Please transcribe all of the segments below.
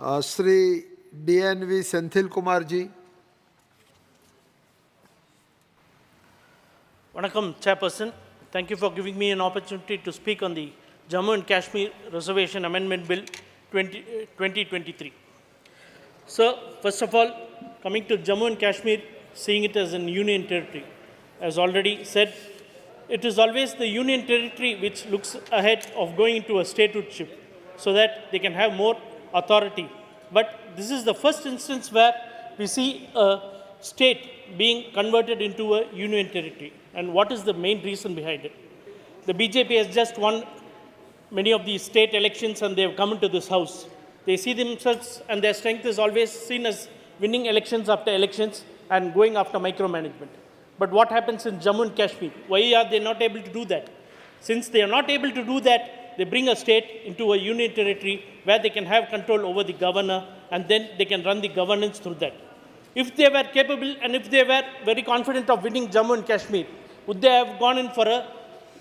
Shri DNV Senthil Kumar ji. Vanakkam, Chairperson. Thank you for giving me an opportunity to speak on the Jammu and Kashmir Reservation Amendment Bill 2023. So, first of all, coming to Jammu and Kashmir, seeing it as a union territory, as already said, it is always the union territory which looks ahead of going into a statehooship so that they can have more authority. But this is the first instance where we see a state being converted into a union territory. And what is the main reason behind it? The BJP has just won many of these state elections and they have come into this house. They see themselves and their strength is always seen as winning elections after elections and going after micromanagement. But what happens in Jammu and Kashmir? Why are they not able to do that? Since they are not able to do that, they bring a state into a union territory where they can have control over the governor and then they can run the governance through that. If they were capable and if they were very confident of winning Jammu and Kashmir, would they have gone in for a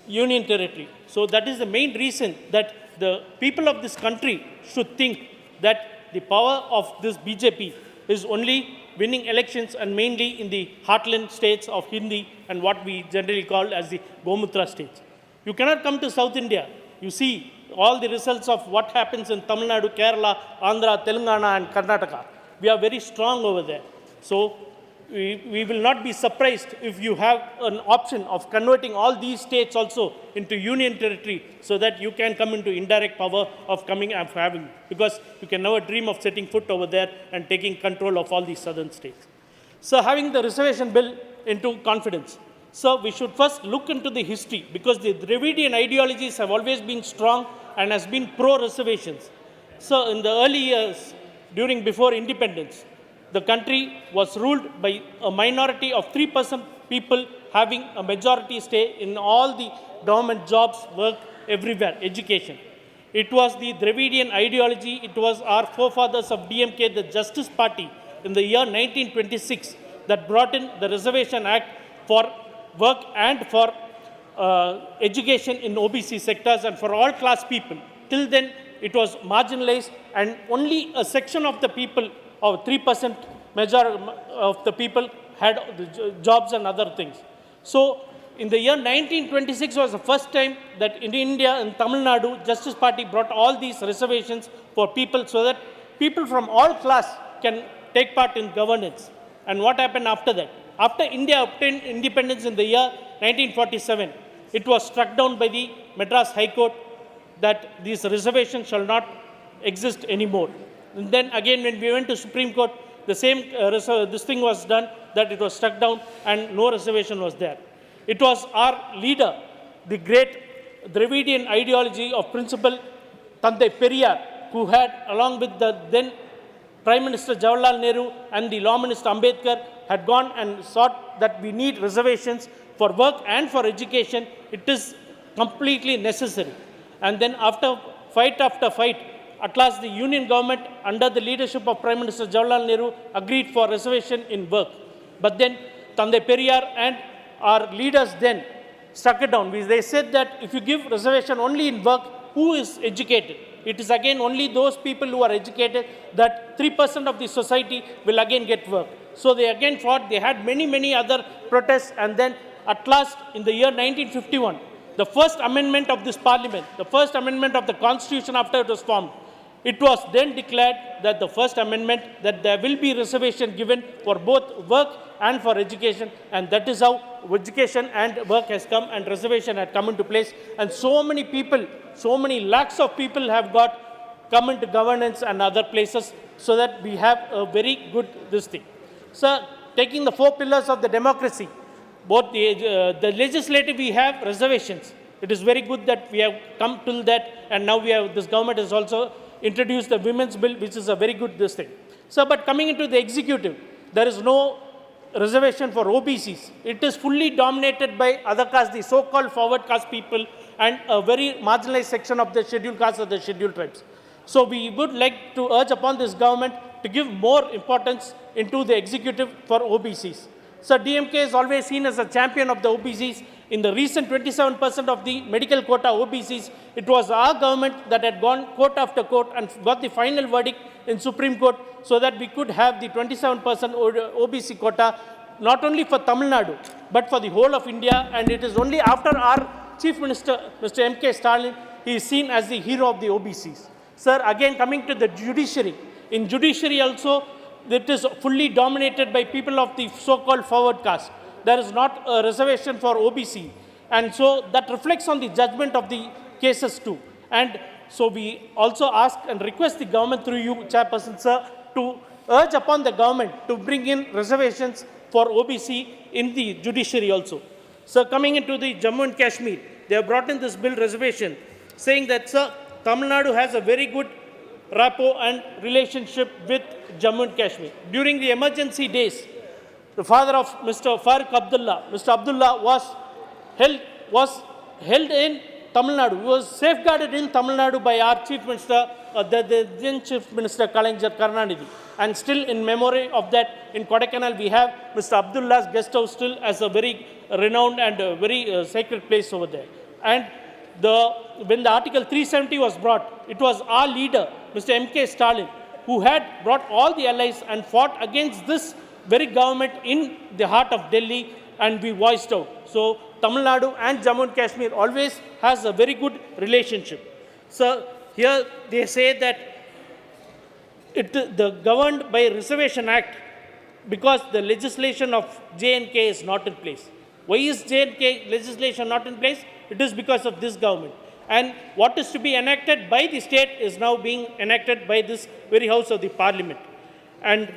union territory? So that is the main reason that the people of this country should think that the power of this BJP is only winning elections and mainly in the heartland states of Hindi and what we generally call as the Gomutra states. You cannot come to South India. You see all the results of what happens in Tamil Nadu, Kerala, Andhra, Telangana and Karnataka. We are very strong over there. So we will not be surprised if you have an option of converting all these states also into union territory so that you can come into indirect power of coming and having, because you can never dream of setting foot over there and taking control of all these southern states. So having the reservation bill into confidence. So we should first look into the history, because the Dravidian ideologies have always been strong and has been pro-reservations. So in the early years, before independence, the country was ruled by a minority of 3% people having a majority stay in all the government jobs, work, everywhere, education. It was the Dravidian ideology, it was our forefathers of DMK, the Justice Party, in the year 1926 that brought in the Reservation Act for work and for education in OBC sectors and for all class people. Till then, it was marginalized and only a section of the people, or 3% majority of the people had jobs and other things. So in the year 1926 was the first time that in India, in Tamil Nadu, Justice Party brought all these reservations for people so that people from all class can take part in governance. And what happened after that? After India obtained independence in the year 1947, it was struck down by the Madras High Court that these reservations shall not exist anymore. And then again, when we went to Supreme Court, the same this thing was done, that it was struck down and no reservation was there. It was our leader, the great Dravidian ideology of Principal Tandai Periyar, who had, along with the then Prime Minister Jawaharlal Nehru and the Law Minister Ambedkar, had gone and sought that we need reservations for work and for education. It is completely necessary. And then after fight, at last the union government under the leadership of Prime Minister Jawaharlal Nehru agreed for reservation in work. But then Tandai Periyar and our leaders then struck it down. They said that if you give reservation only in work, who is educated? It is again only those people who are educated, that 3% of the society will again get work. So they again fought. They had many other protests, and then at last in the year 1951, the first amendment of this parliament, the first amendment of the constitution after it was formed, it was then declared that the first amendment, that there will be reservation given for both work and for education, and that is how education and work has come and reservation had come into place. And so many people, so many lakhs of people have come into governance and other places, so that we have a very good this thing. So taking the 4 pillars of the democracy, both the legislative, we have reservations. It is very good that we have come till that, and now this government has also introduced the women's bill, which is a very good this thing. So, but coming into the executive, there is no reservation for OBCs. It is fully dominated by other castes, the so-called forward caste people, and a very marginalized section of the scheduled castes or the scheduled tribes. So we would like to urge upon this government to give more importance into the executive for OBCs. So DMK is always seen as a champion of the OBCs, In the recent 27% of the medical quota OBCs, it was our government that had gone court after court and got the final verdict in Supreme Court so that we could have the 27% OBC quota not only for Tamil Nadu, but for the whole of India. And it is only after our Chief Minister, Mr. M.K. Stalin, he is seen as the hero of the OBCs. Sir, again coming to the judiciary. In judiciary also, it is fully dominated by people of the so-called forward caste. There is not a reservation for OBC. And so that reflects on the judgment of the cases too. And so we also ask and request the government through you, Chairperson, sir, to urge upon the government to bring in reservations for OBC in the judiciary also. Sir, coming into the Jammu and Kashmir, they have brought in this bill reservation saying that, sir, Tamil Nadu has a very good rapport and relationship with Jammu and Kashmir. During the emergency days, the father of Mr. Farooq Abdullah, Mr. Abdullah was held in Tamil Nadu. He was safeguarded in Tamil Nadu by our Chief Minister, the then Chief Minister Karunanidhi. And still in memory of that, in Kodaikanal, we have Mr. Abdullah's guest house still as a very renowned and very sacred place over there. And when the Article 370 was brought, it was our leader, Mr. M.K. Stalin, who had brought all the allies and fought against this very government in the heart of Delhi, and we voiced out. So Tamil Nadu and Jammu and Kashmir always has a very good relationship. So here they say that the governed by Reservation Act because the legislation of J&K is not in place. Why is J&K legislation not in place? It is because of this government. And what is to be enacted by the state is now being enacted by this very house of the parliament. And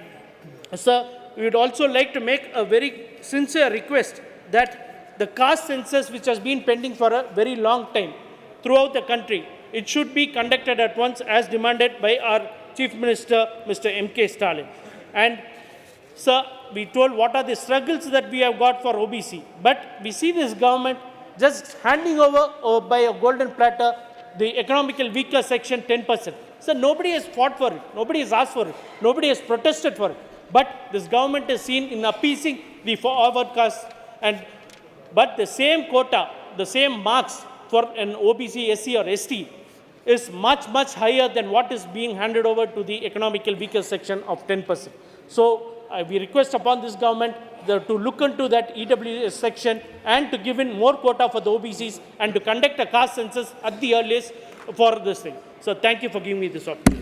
sir, we would also like to make a very sincere request that the caste census, which has been pending for a very long time throughout the country, it should be conducted at once as demanded by our Chief Minister, Mr. M.K. Stalin. And sir, we told what are the struggles that we have got for OBC. But we see this government just handing over by a golden platter the economically weaker section 10%. So nobody has fought for it. Nobody has asked for it. Nobody has protested for it. But this government is seen in appeasing the forward caste. But the same quota, the same marks for an OBC, SC or ST is much, much higher than what is being handed over to the economically weaker section of 10%. So we request upon this government to look into that EWS section and to give in more quota for the OBCs and to conduct a caste census at the earliest for this thing. So thank you for giving me this opportunity.